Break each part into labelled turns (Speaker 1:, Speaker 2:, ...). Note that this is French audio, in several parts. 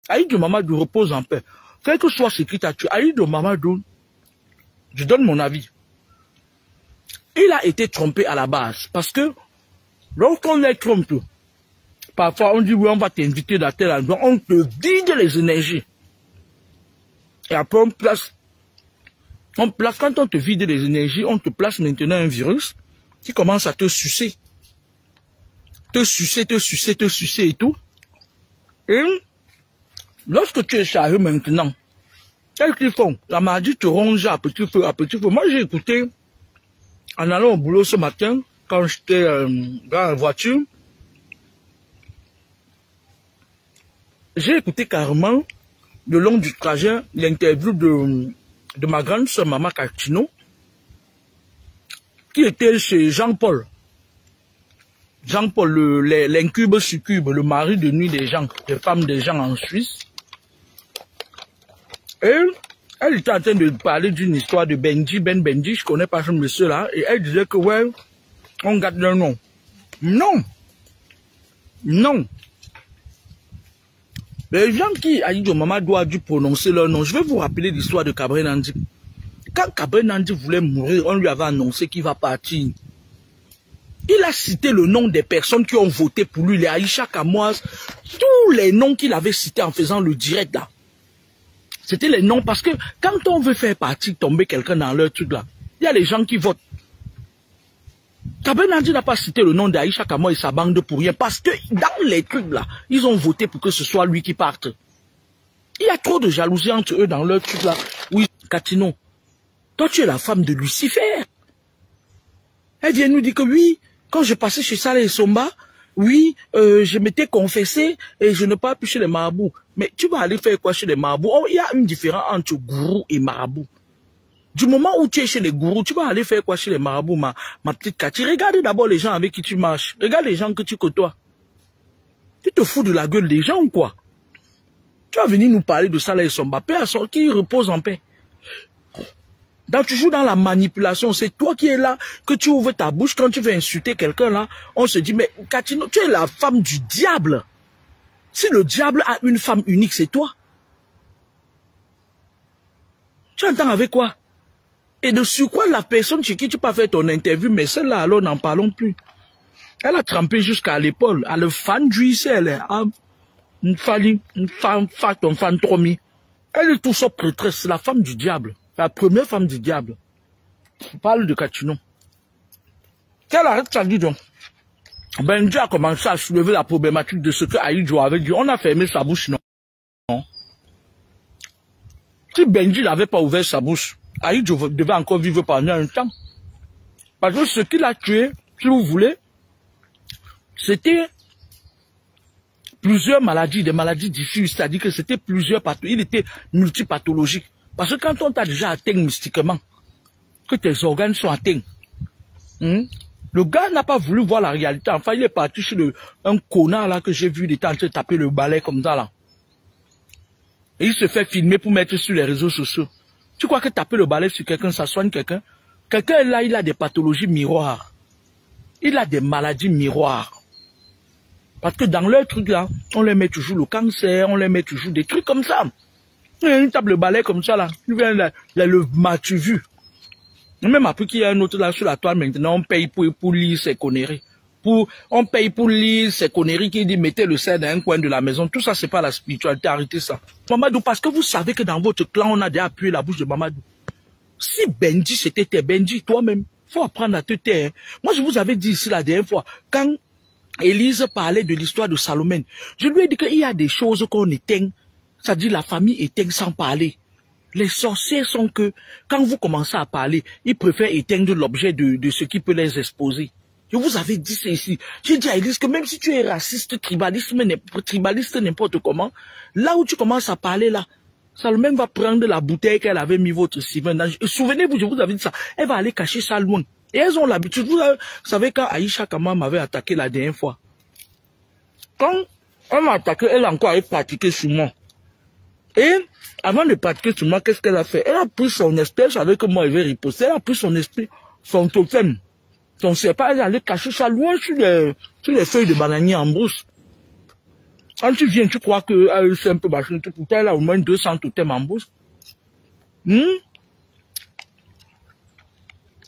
Speaker 1: Aïdjo Mamadou repose en paix. Quel que soit ce qui t'a tué, Aïdjo Mamadou, je donne mon avis. Il a été trompé à la base. Parce que lorsqu'on est trompé, parfois on dit oui, on va t'inviter dans tel endroit, on te vide les énergies. Et après on place, quand on te vide les énergies, on te place maintenant un virus qui commence à te sucer. Te sucer et tout. Et lorsque tu es chargé maintenant, qu'est-ce qu'ils font? La maladie te ronge à petit feu, à petit feu. Moi j'ai écouté, en allant au boulot ce matin, quand j'étais dans la voiture, j'ai écouté carrément, le long du trajet, l'interview de ma grande soeur, Maman Cactino, qui était chez Jean-Paul. Jean-Paul, l'incube succube, le mari de nuit des gens, des femmes des gens en Suisse. Et elle était en train de parler d'une histoire de Benji, Ben Benji, je connais pas ce monsieur-là, et elle disait que ouais, on garde leur nom. Non. Non. Les gens qui, Aïdjo Mamadou a dû prononcer leur nom, je vais vous rappeler l'histoire de Cabré Nandi. Quand Cabré Nandi voulait mourir, on lui avait annoncé qu'il va partir. Il a cité le nom des personnes qui ont voté pour lui, les Aïcha Kamoise, tous les noms qu'il avait cités en faisant le direct là. C'était les noms parce que quand on veut faire partie, tomber quelqu'un dans leur truc là, il y a les gens qui votent. Cabré Nandi n'a pas cité le nom d'Aïcha Kamoise et sa bande pour rien parce que dans les trucs là, ils ont voté pour que ce soit lui qui parte. Il y a trop de jalousie entre eux dans leur truc là. Oui, Catino, toi tu es la femme de Lucifer. Elle vient nous dire que oui, quand je passais chez Saleh et Somba, oui, je m'étais confessé et je n'ai pas pu chez les marabouts. Mais tu vas aller faire quoi chez les marabouts? Oh, il y a une différence entre gourou et marabout. Du moment où tu es chez les gourous, tu vas aller faire quoi chez les marabouts, ma petite Cathy? Regarde d'abord les gens avec qui tu marches. Regarde les gens que tu côtoies. Tu te fous de la gueule des gens ou quoi? Tu vas venir nous parler de Saleh et Somba. Paix à son qui repose en paix. Donc, tu joues dans la manipulation. C'est toi qui es là, que tu ouvres ta bouche quand tu veux insulter quelqu'un là. On se dit, mais Catino, tu es la femme du diable. Si le diable a une femme unique, c'est toi. Tu entends avec quoi? Et de sur quoi la personne chez qui tu peux faire ton interview, mais celle-là, alors n'en parlons plus. Elle a trempé jusqu'à l'épaule. Elle a fan du elle est une femme, ton fan tromi. Elle est tout ça prêtresse, c'est la femme du diable. La première femme du diable. On parle de Catino. Qu'elle arrête ça, dis donc. Benji a commencé à soulever la problématique de ce que Aïdjo avait dit. On a fermé sa bouche, non? Si Benji n'avait pas ouvert sa bouche, Aïdjo devait encore vivre pendant un temps. Parce que ce qu'il a tué, si vous voulez, c'était plusieurs maladies, des maladies diffuses. C'est-à-dire que c'était plusieurs pathologies. Il était multipathologique. Parce que quand on t'a déjà atteint mystiquement, que tes organes sont atteints, le gars n'a pas voulu voir la réalité. Enfin, il est parti chez un connard là que j'ai vu, il était en train de taper le balai comme ça là. Et il se fait filmer pour mettre sur les réseaux sociaux. Tu crois que taper le balai sur quelqu'un, ça soigne quelqu'un? Quelqu'un là, il a des pathologies miroirs. Il a des maladies miroirs. Parce que dans leur truc là, on leur met toujours le cancer, on leur met toujours des trucs comme ça. Il tape le balai comme ça là. Il vient là, le m'as-tu vu? Même après qu'il y a un autre là sur la toile maintenant, on paye pour lire ses conneries. On paye pour lire ces conneries qui dit mettez le cerf dans un coin de la maison. Tout ça, c'est pas la spiritualité. Arrêtez ça. Mamadou, parce que vous savez que dans votre clan, on a déjà appuyé la bouche de Mamadou. Si Benji, c'était Benji, toi-même, faut apprendre à te taire. Moi, je vous avais dit ici la dernière fois, quand Élise parlait de l'histoire de Salomon, je lui ai dit qu'il y a des choses qu'on éteint. C'est-à-dire la famille éteint sans parler. Les sorciers sont que, quand vous commencez à parler, ils préfèrent éteindre l'objet de ce qui peut les exposer. Je vous avais dit ça ici. J'ai dit à Élise que même si tu es raciste, tribaliste n'importe comment, là où tu commences à parler là, Salomon va prendre la bouteille qu'elle avait mis votre Sylvain dans. Souvenez-vous, je vous avais dit ça. Elle va aller cacher ça loin. Et elles ont l'habitude. Vous savez quand Aïcha Kama m'avait attaqué la dernière fois. Quand elle m'a attaqué, elle a encore pratiqué sur moi. Et avant de pratiquer sur moi, qu'est-ce qu'elle a fait? Elle a pris son esprit, elle savait que moi je vais riposter. Elle a pris son esprit, son totem, son serpent, elle allait cacher ça loin sur les feuilles de bananier en brousse. Quand tu viens, tu crois que c'est un peu machin, tu as là au moins 200 totems en bouche.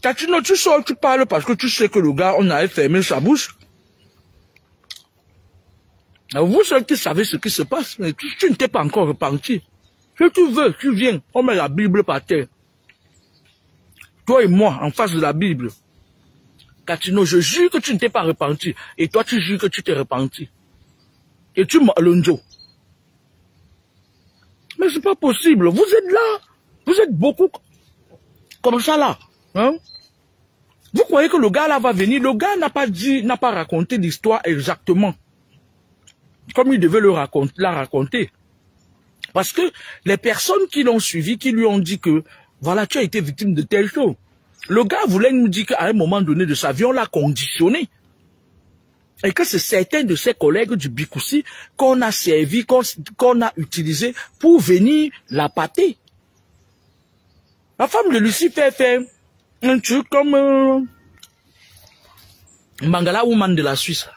Speaker 1: Catino, tu sors, tu parles parce que tu sais que le gars, on avait fermé sa bouche. Vous seuls qui savez ce qui se passe, mais tu ne t'es pas encore repenti. Si tu veux, tu viens, on met la Bible par terre. Toi et moi, en face de la Bible. Catino, je jure que tu ne t'es pas repenti. Et toi, tu jures que tu t'es repenti. Et tu m'as l'onjo. Mais c'est pas possible. Vous êtes là. Vous êtes beaucoup comme ça là. Hein? Vous croyez que le gars là va venir? Le gars n'a pas dit, n'a pas raconté l'histoire exactement comme il devait la raconter. Parce que les personnes qui l'ont suivi, qui lui ont dit que voilà, tu as été victime de telle chose. Le gars voulait nous dire qu'à un moment donné de sa vie, on l'a conditionné. Et que c'est certains de ses collègues du Bikoussi qu'on a servi, qu'on a utilisé pour venir la pâter. La femme de Lucifer fait un truc comme Mangala Woman de la Suisse.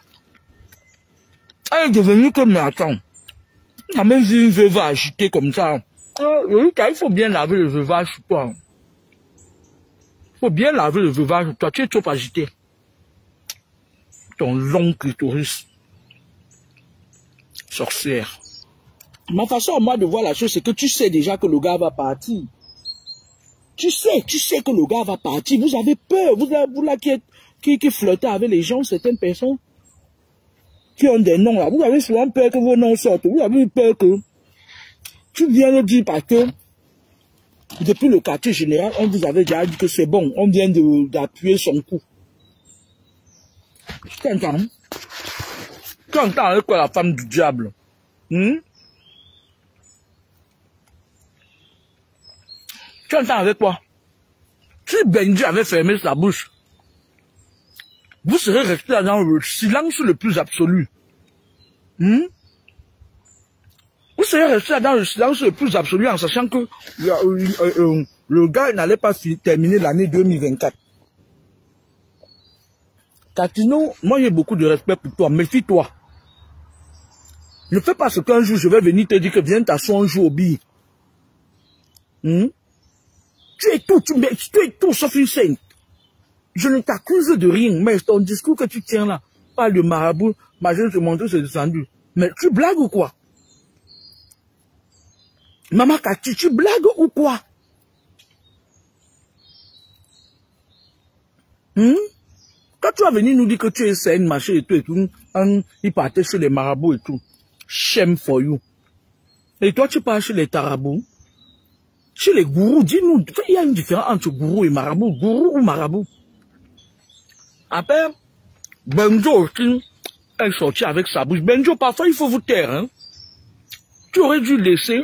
Speaker 1: Elle est devenue comme, mais attends, on a même vu une veuve agitée comme ça. Il faut bien laver le veuvage sur toi. Il faut bien laver le veuvage sur toi. Tu es trop agité. Ton long clitoris. Sorcière. Ma façon à moi de voir la chose, c'est que tu sais déjà que le gars va partir. Tu sais que le gars va partir. Vous avez peur. Vous là qui flottez avec les gens, certaines personnes qui ont des noms là. Vous avez souvent peur que vos noms sortent. Vous avez peur que tu viens le dire parce que depuis le quartier général, on vous avait déjà dit que c'est bon. On vient d'appuyer son coup. Tu entends? Tu entends avec quoi la femme du diable? Tu entends avec quoi? Si Benji avait fermé sa bouche, vous serez resté dans le silence le plus absolu. Vous serez resté dans le silence le plus absolu en sachant que le gars n'allait pas terminer l'année 2024. Catino, moi j'ai beaucoup de respect pour toi, méfie-toi. Ne fais pas ce qu'un jour je vais venir te dire que viens t'asseoir un jour au billet. Tu es tout sauf une sainte. Je ne t'accuse de rien, mais ton discours que tu tiens là, parle de marabout, ma jeune se montre, c'est descendu. Mais tu blagues ou quoi? Maman Kati, tu blagues ou quoi? Quand tu vas venir nous dire que tu es saine, machin et tout, il partait chez les marabouts et tout. Shame for you. Et toi, tu pars chez les tarabous, chez les gourous, dis-nous, il y a une différence entre gourou et marabout. Gourou ou marabout? Après, Benjo aussi est sorti avec sa bouche. Benjo, parfois, il faut vous taire. Hein? Tu aurais dû laisser,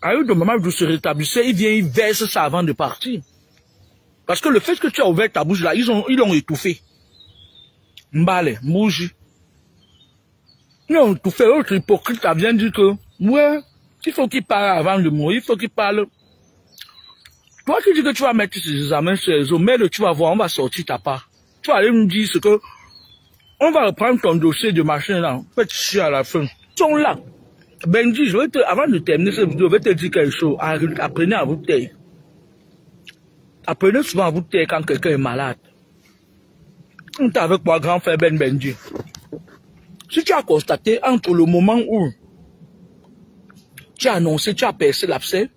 Speaker 1: à eux de maman de se rétablir, il vient, il verse ça avant de partir. Parce que le fait que tu as ouvert ta bouche là, ils l'ont étouffé. Mbale, Mouji. Ils ont étouffé. L'autre hypocrite a bien dit que, ouais, il faut qu'il parle avant de mourir, il faut qu'il parle. Toi qui dis que tu vas mettre ces examens sur les autres, mais tu vas voir, on va sortir ta part. Tu vas aller nous dire ce que, on va reprendre ton dossier de machin là, faites chier à la fin. Ils sont là. Benji, avant de terminer cette vidéo, je vais te dire quelque chose. Apprenez à vous taire. Apprenez souvent à vous taire quand quelqu'un est malade. On est avec moi, grand frère Benji. Si tu as constaté, entre le moment où tu as annoncé, tu as percé l'abcès,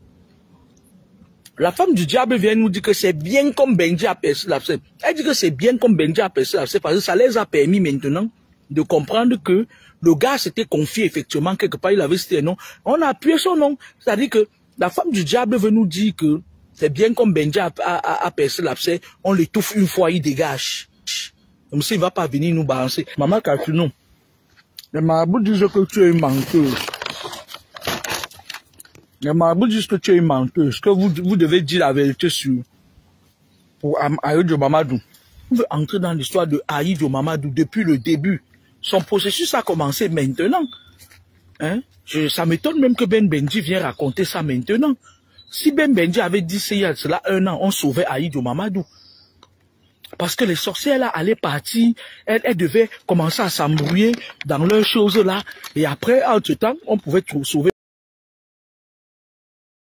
Speaker 1: la femme du diable vient nous dire que c'est bien comme Benji a percé l'abcès. Elle dit que c'est bien comme Benji a percé l'abcès parce que ça les a permis maintenant de comprendre que le gars s'était confié effectivement quelque part, il avait cité un nom. On a appuyé son nom. C'est-à-dire que la femme du diable veut nous dire que c'est bien comme Benji a percé l'abcès, on l'étouffe une fois, il dégage. Comme s'il ne va pas venir nous balancer. Maman Catino, les marabouts disent que tu es une menteuse. Les marabouts disent que tu es une menteuse, que vous devez dire la vérité sur pour Aïdjo Mamadou. On veut entrer dans l'histoire de Aïdjo Mamadou depuis le début. Son processus a commencé maintenant. Hein? Ça m'étonne même que Ben Benji vienne raconter ça maintenant. Si Ben Benji avait dit il y a cela 1 an, on sauvait Aïdjo Mamadou. Parce que les sorcières là allaient partir, elles devaient commencer à s'embrouiller dans leurs choses là. Et après, entre temps, on pouvait sauver